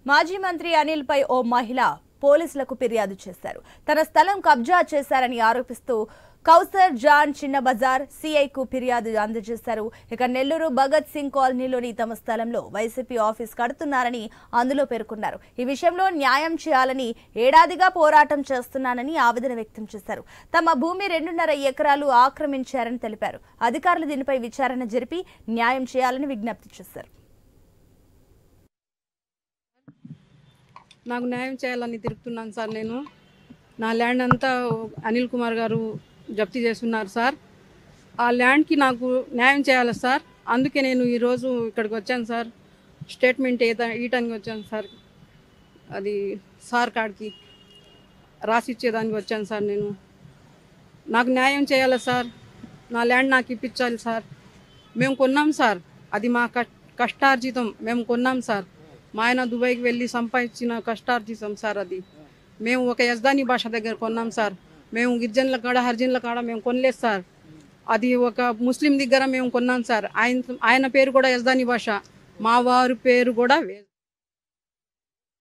మాజీ మంత్రి అనిల్ పై ఓ మహిళ పోలీసులకు ఫిర్యాదు చేశారు. తన స్థలం కబ్జా చేశారని ఆరోపిస్తూ కౌసర్ జాన్ చిన్న బజార్ సిఐకు ఫిర్యాదు అందజేశారు. ఇక నెల్లూరు భగత్ సింగ్ కాలనీలోని తమ స్థలంలో వైసీపీ ఆఫీస్ కడుతున్నారని అందులో పేర్కొన్నారు. ఈ విషయంలో న్యాయం చేయాలని ఏడాదిగా పోరాటం చేస్తున్నానని ఆవేదన వ్యక్తం చేశారు. తమ భూమి 2.5 ఎకరాలు ఆక్రమించారని తెలిపారు. అధికారులు దీనిపై విచారణ జరిపి న్యాయం చేయాలని విజ్ఞప్తి చేశారు. నాకు న్యాయం చేయాలని తిరుగుతున్నాను సార్. నేను నా ల్యాండ్ అంతా అనిల్ కుమార్ గారు జప్తీ చేస్తున్నారు సార్. ఆ ల్యాండ్కి నాకు న్యాయం చేయాలి సార్. అందుకే నేను ఈరోజు ఇక్కడికి వచ్చాను సార్. స్టేట్మెంట్ ఇవ్వటానికి వచ్చాను సార్. అది సార్ కాడికి రాసిచ్చేదానికి వచ్చాను సార్. నాకు న్యాయం చేయాలి సార్. నా ల్యాండ్ నాకు ఇప్పించాలి సార్. మేము కొన్నాం సార్. అది మా కష్టార్జితం. మేము కొన్నాం సార్. మా ఆయన దుబాయ్కి వెళ్ళి సంపాదించిన కష్టార్జితం సార్. అది మేము ఒక యజ్దాని భాష దగ్గర కొన్నాం సార్. మేము గిరిజనుల కాడ హరిజనుల కాడ మేము కొనలేదు సార్. అది ఒక ముస్లిం దగ్గర మేము కొన్నాం సార్. ఆయన పేరు కూడా యజ్దాని భాష, మా వారి పేరు కూడా